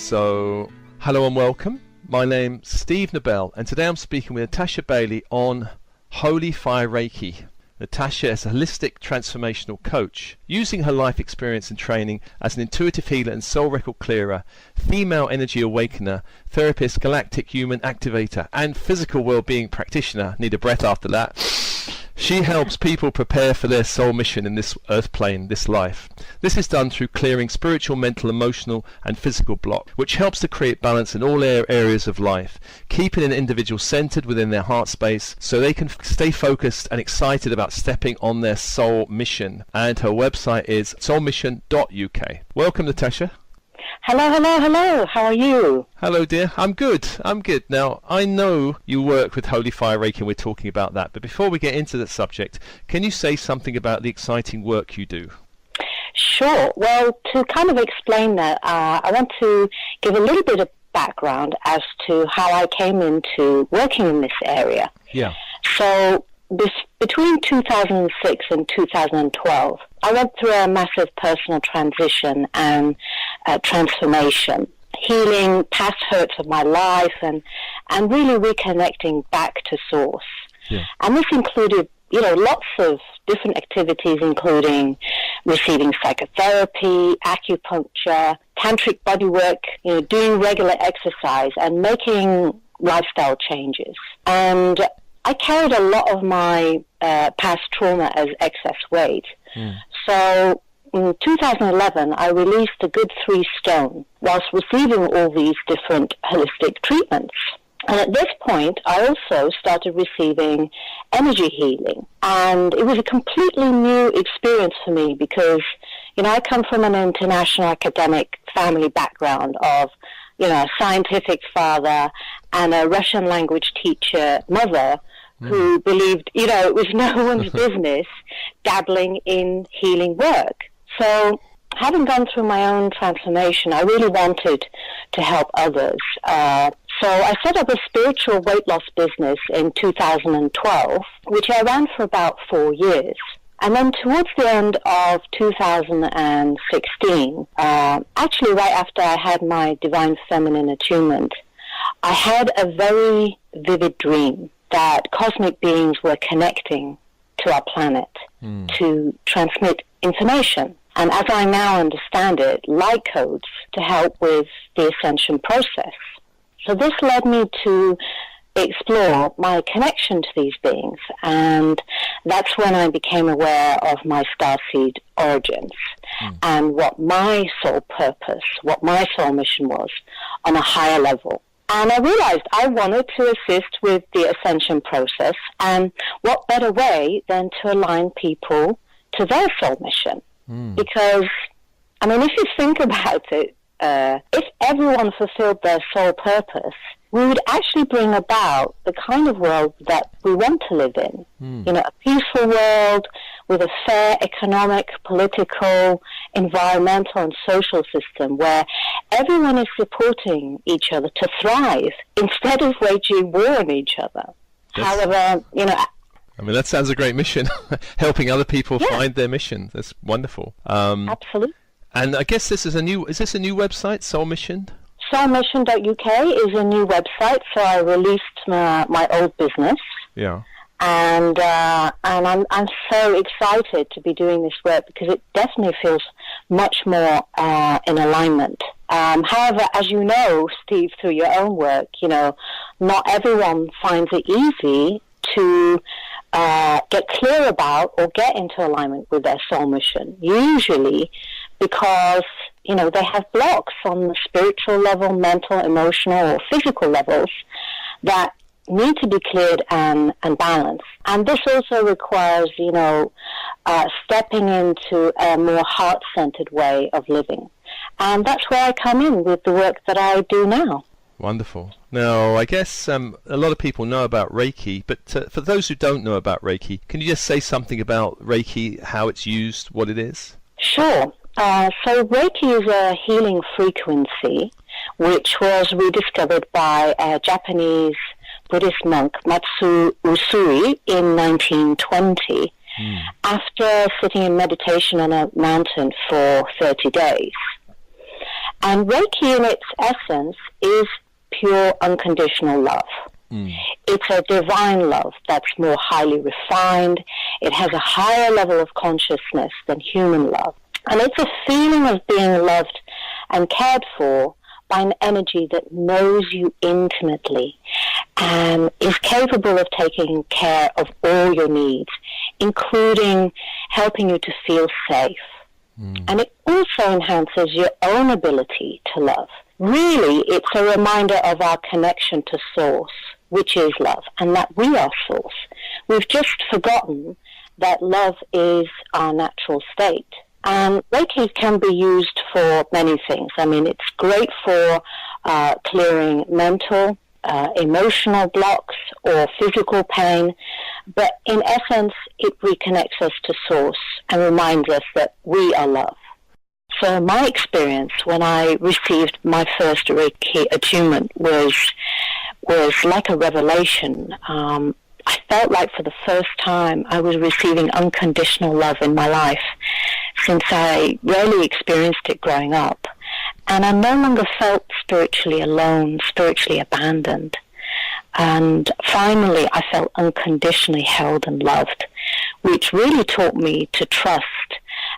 So, hello and welcome. My name's Steve Nobel, and today I'm speaking with Natasha Bailey on Holy Fire Reiki. Natasha is a holistic transformational coach, using her life experience and training as an intuitive healer and soul record clearer, female energy awakener, therapist, Galactic Human Activator, and Physical Wellbeing Practitioner. Need a breath after that. She helps people prepare for their soul mission in this earth plane, this life. This is done through clearing spiritual, mental, emotional and physical block, which helps to create balance in all areas of life, keeping an individual centered within their heart space so they can stay focused and excited about stepping on their soul mission. And her website is soulmission.uk. Welcome, Natasha. Hello. How are you? Hello, dear. I'm good. Now, I know you work with Holy Fire Reiki, and we're talking about that. But before we get into that subject, can you say something about the exciting work you do? Sure. Well, to kind of explain that, I want to give a little bit of background as to how I came into working in this area. Yeah. So, between 2006 and 2012, I went through a massive personal transition and transformation, healing past hurts of my life and really reconnecting back to source. Yeah. And this included, lots of different activities, including receiving psychotherapy, acupuncture, tantric bodywork, doing regular exercise and making lifestyle changes. And I carried a lot of my past trauma as excess weight. So in 2011, I released a good 3 stone whilst receiving all these different holistic treatments. And at this point, I also started receiving energy healing. And it was a completely new experience for me because, I come from an international academic family background of, a scientific father and a Russian language teacher mother who believed, it was no one's business dabbling in healing work. So having gone through my own transformation, I really wanted to help others. So I set up a spiritual weight loss business in 2012, which I ran for about 4 years. And then towards the end of 2016, actually right after I had my divine feminine attunement, I had a very vivid dream that cosmic beings were connecting to our planet to transmit information. And as I now understand it, light codes to help with the Ascension process. So this led me to explore my connection to these beings. And that's when I became aware of my starseed origins and what my soul purpose, what my soul mission was on a higher level. And I realized I wanted to assist with the Ascension process, and what better way than to align people to their soul mission? Because, if you think about it, if everyone fulfilled their soul purpose, we would actually bring about the kind of world that we want to live in. A peaceful world with a fair economic, political, environmental and social system where everyone is supporting each other to thrive instead of waging war on each other. However, that sounds a great mission. Helping other people find their mission. That's wonderful. Absolutely. And I guess is this a new website, Soul Mission? Soulmission.uk is a new website, so I released my old business. Yeah. And I'm so excited to be doing this work because it definitely feels much more in alignment. However, as you know, Steve, through your own work, not everyone finds it easy to get clear about or get into alignment with their soul mission. Usually because, they have blocks on the spiritual level, mental, emotional, or physical levels that need to be cleared and balanced. And this also requires, stepping into a more heart-centered way of living. And that's where I come in with the work that I do now. Wonderful. Now, I guess a lot of people know about Reiki, but for those who don't know about Reiki, can you just say something about Reiki, how it's used, what it is? Sure. So Reiki is a healing frequency which was rediscovered by a Japanese Buddhist monk, Matsu Usui, in 1920 after sitting in meditation on a mountain for 30 days. And Reiki in its essence is pure unconditional love. It's a divine love that's more highly refined. It has a higher level of consciousness than human love. And it's a feeling of being loved and cared for by an energy that knows you intimately and is capable of taking care of all your needs, including helping you to feel safe. And it also enhances your own ability to love. Really, it's a reminder of our connection to Source, which is love, and that we are Source. We've just forgotten that love is our natural state. And Reiki can be used for many things. I mean, it's great for clearing mental, emotional blocks or physical pain, but in essence, it reconnects us to Source and reminds us that we are love. So my experience when I received my first Reiki attunement was like a revelation. I felt like for the first time I was receiving unconditional love in my life, since I rarely experienced it growing up. And I no longer felt spiritually alone, spiritually abandoned. And finally, I felt unconditionally held and loved, which really taught me to trust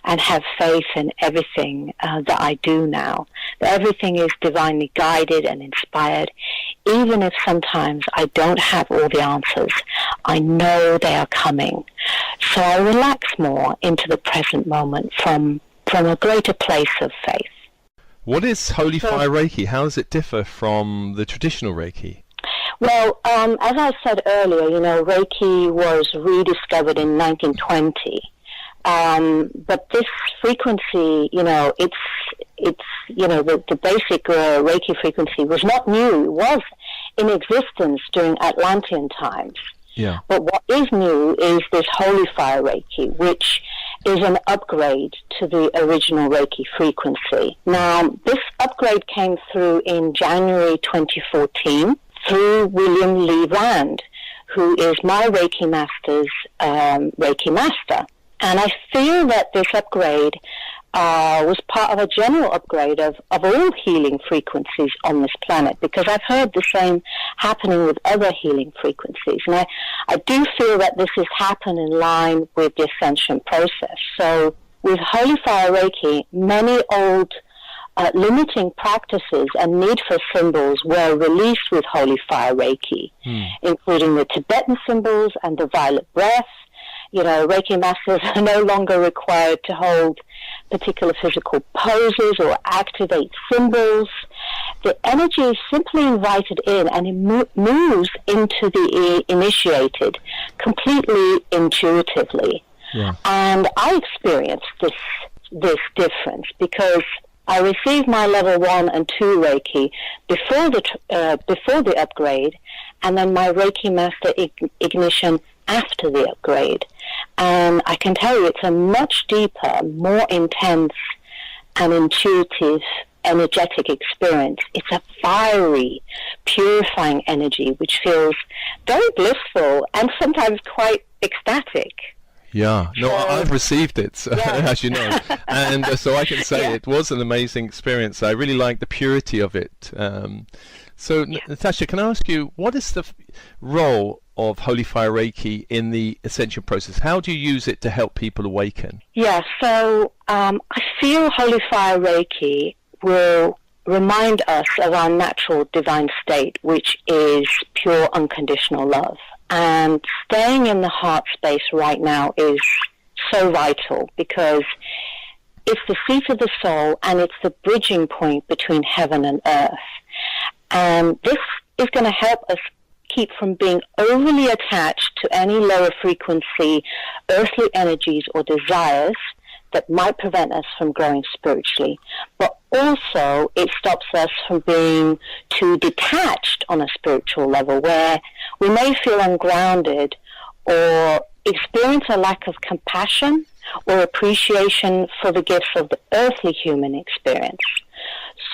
and have faith in everything that I do now. That everything is divinely guided and inspired. Even if sometimes I don't have all the answers, I know they are coming. So I relax more into the present moment from a greater place of faith. What is Holy Fire Reiki? How does it differ from the traditional Reiki? Well, as I said earlier, Reiki was rediscovered in 1920. But this frequency, it's the basic Reiki frequency was not new. It was in existence during Atlantean times. Yeah. But what is new is this Holy Fire Reiki, which is an upgrade to the original Reiki frequency. Now, this upgrade came through in January 2014 through William Lee Rand, who is my Reiki Master's Reiki Master. And I feel that this upgrade was part of a general upgrade of all healing frequencies on this planet, because I've heard the same happening with other healing frequencies. And I do feel that this has happened in line with the Ascension process. So with Holy Fire Reiki, many old limiting practices and need for symbols were released with Holy Fire Reiki, including the Tibetan symbols and the violet breath. Reiki masters are no longer required to hold particular physical poses or activate symbols. The energy is simply invited in, and it moves into the initiated completely intuitively. Yeah. And I experienced this difference because I received my level 1 and 2 Reiki before the upgrade, and then my Reiki Master ignition after the upgrade. And I can tell you it's a much deeper, more intense and intuitive, energetic experience. It's a fiery, purifying energy which feels very blissful and sometimes quite ecstatic. Yeah, no, I've received it, as you know, and so I can say it was an amazing experience. I really like the purity of it. So, Natasha, can I ask you, what is the role of Holy Fire Reiki in the Ascension process? How do you use it to help people awaken? Yeah, so I feel Holy Fire Reiki will remind us of our natural divine state, which is pure unconditional love. And staying in the heart space right now is so vital because it's the seat of the soul and it's the bridging point between heaven and earth. And this is going to help us keep from being overly attached to any lower frequency earthly energies or desires that might prevent us from growing spiritually. But also it stops us from being too detached on a spiritual level where we may feel ungrounded or experience a lack of compassion or appreciation for the gifts of the earthly human experience.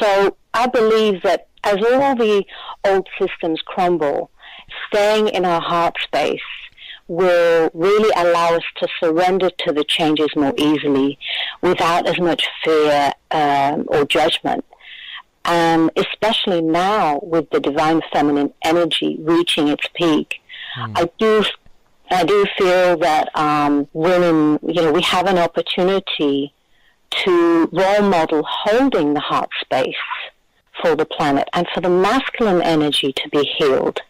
So I believe that as all the old systems crumble, staying in our heart space will really allow us to surrender to the changes more easily without as much fear or judgment. And especially now with the divine feminine energy reaching its peak, I do feel that women, we have an opportunity to role model holding the heart space for the planet and for the masculine energy to be healed,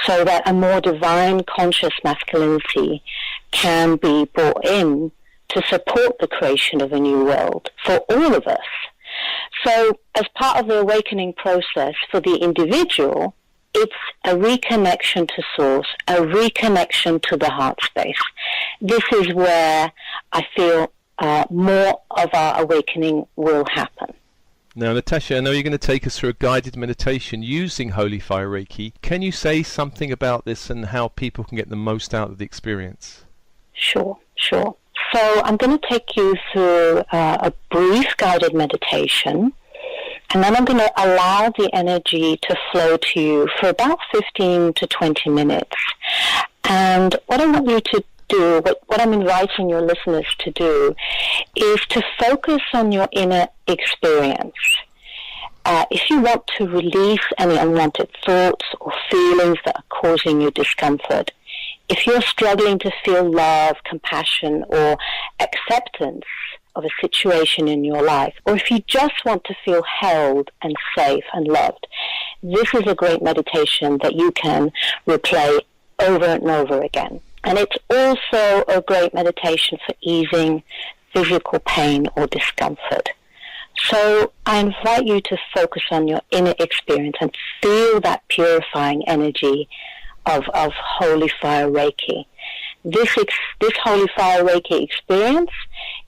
so that a more divine conscious masculinity can be brought in to support the creation of a new world for all of us. So as part of the awakening process for the individual, it's a reconnection to source, a reconnection to the heart space. This is where I feel more of our awakening will happen. Now, Natasha, I know you're going to take us through a guided meditation using Holy Fire Reiki. Can you say something about this and how people can get the most out of the experience? Sure. So I'm going to take you through a brief guided meditation, and then I'm going to allow the energy to flow to you for about 15 to 20 minutes. And what I want you to do, what I'm inviting your listeners to do, is to focus on your inner experience. If you want to release any unwanted thoughts or feelings that are causing you discomfort, if you're struggling to feel love, compassion, or acceptance of a situation in your life, or if you just want to feel held and safe and loved, this is a great meditation that you can replay over and over again. And it's also a great meditation for easing physical pain or discomfort. So I invite you to focus on your inner experience and feel that purifying energy of Holy Fire Reiki. This Holy Fire Reiki experience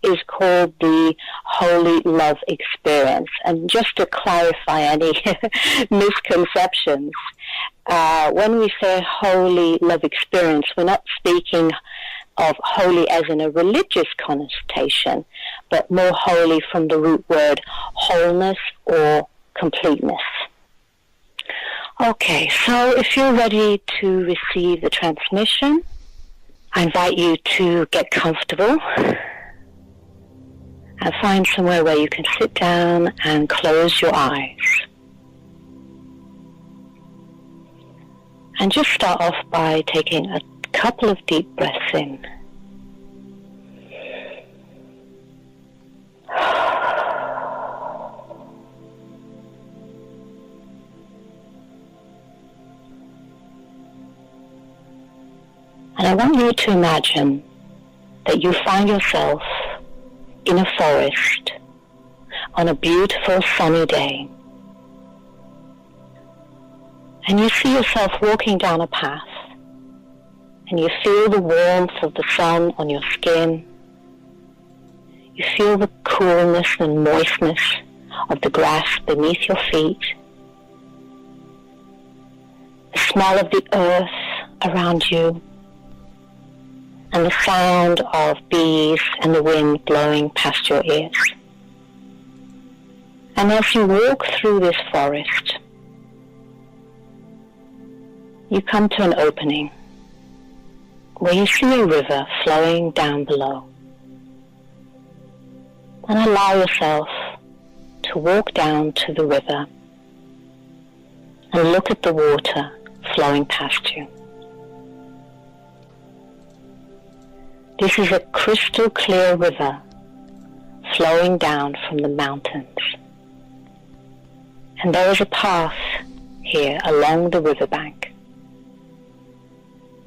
is called the Holy Love Experience. And just to clarify any misconceptions, when we say Holy Love Experience, we're not speaking of holy as in a religious connotation, but more holy from the root word wholeness or completeness. Okay, so if you're ready to receive the transmission, I invite you to get comfortable and find somewhere where you can sit down and close your eyes. And just start off by taking a couple of deep breaths in. And I want you to imagine that you find yourself in a forest on a beautiful sunny day. And you see yourself walking down a path, and you feel the warmth of the sun on your skin. You feel the coolness and moistness of the grass beneath your feet. The smell of the earth around you, and the sound of bees and the wind blowing past your ears. And as you walk through this forest, you come to an opening where you see a river flowing down below. And allow yourself to walk down to the river and look at the water flowing past you. This is a crystal clear river flowing down from the mountains. And there is a path here along the riverbank.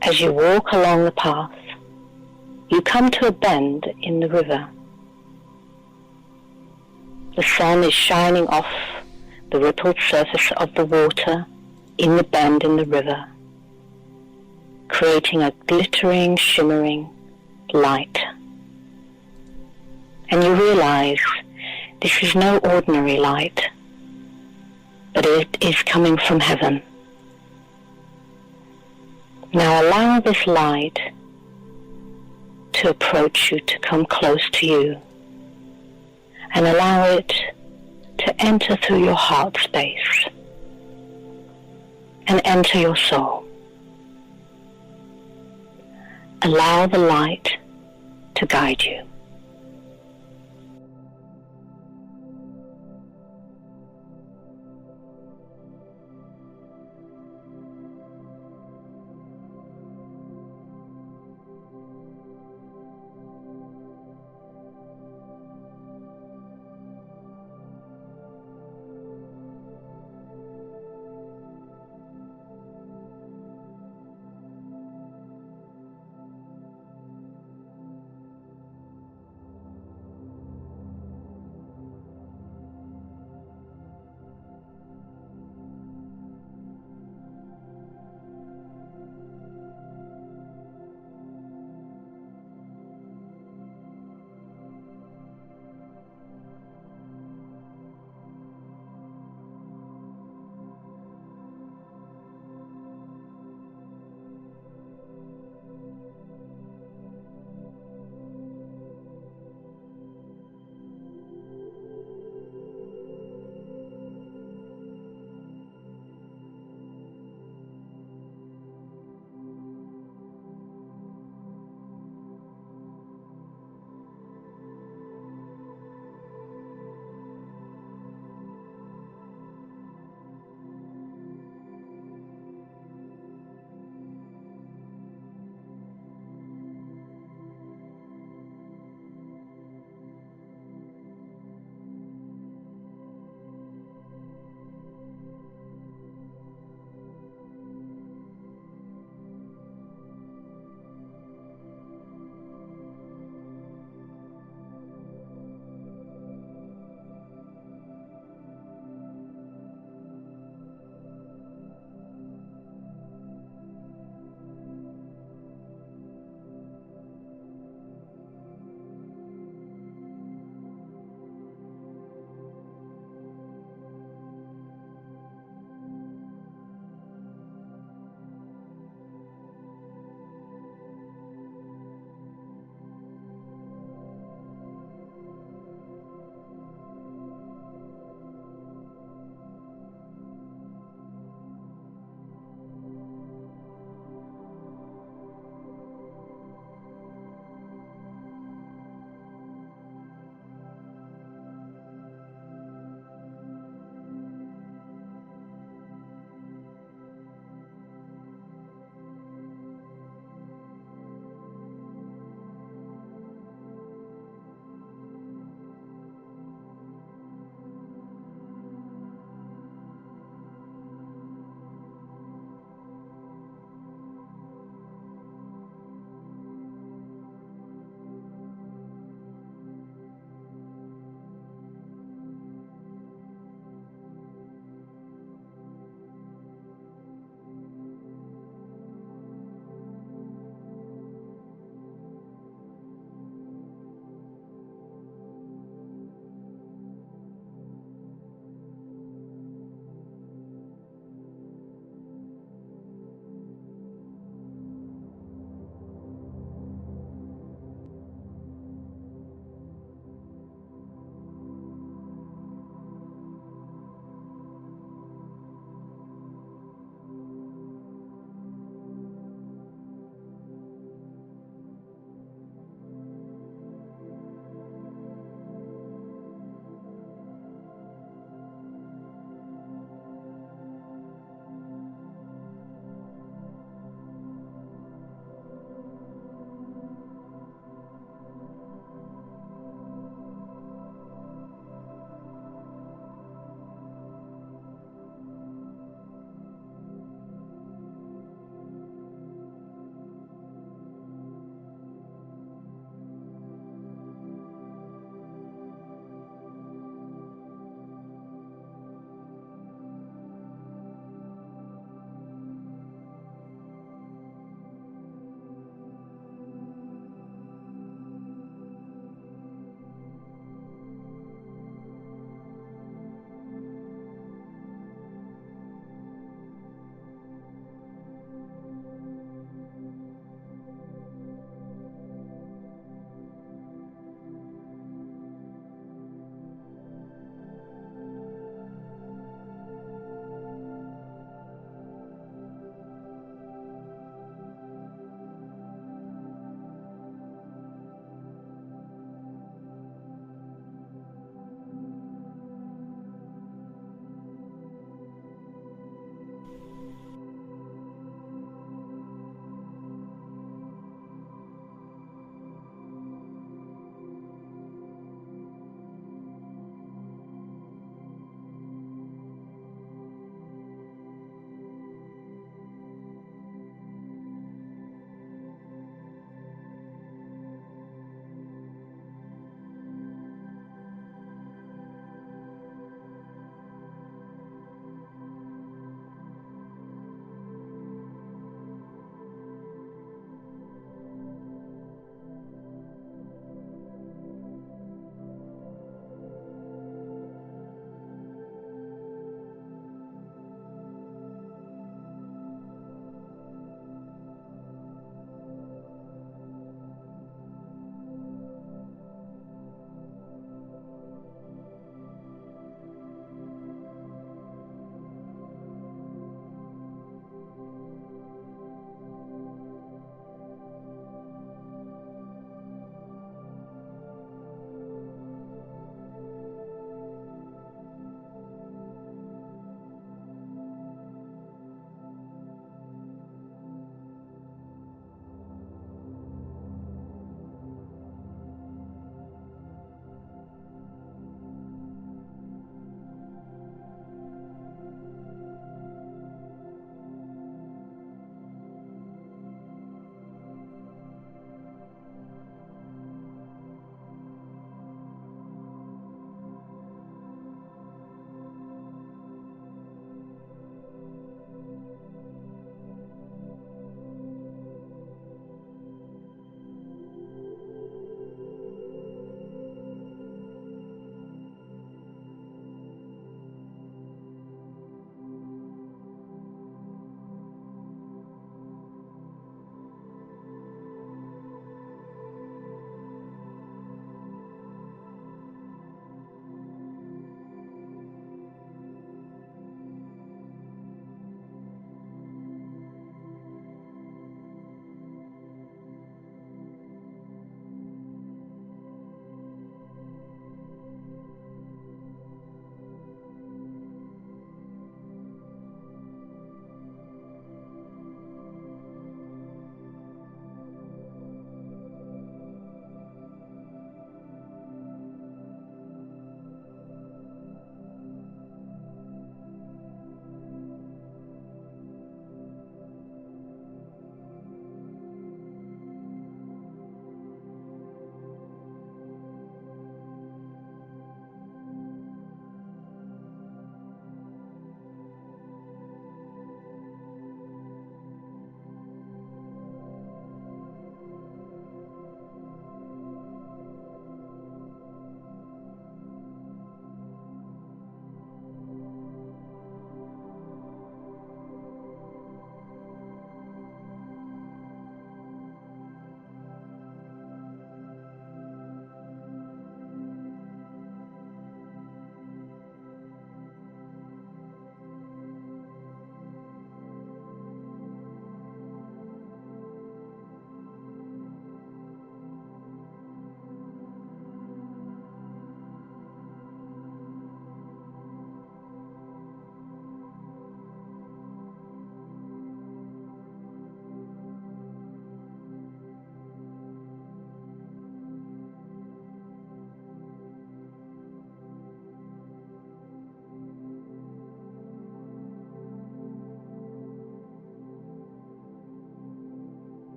As you walk along the path, you come to a bend in the river. The sun is shining off the rippled surface of the water in the bend in the river, creating a glittering, shimmering light. And you realize this is no ordinary light, but it is coming from heaven. Now allow this light to approach you, to come close to you, and allow it to enter through your heart space and enter your soul. Allow the light to guide you.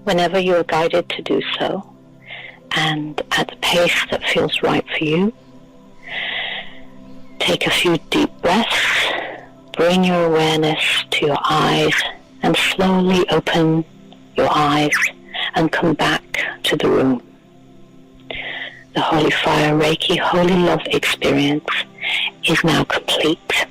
whenever you are guided to do so, and at the pace that feels right for you. Take a few deep breaths, bring your awareness to your eyes, and slowly open your eyes and come back to the room. The Holy Fire Reiki Holy Love experience is now complete.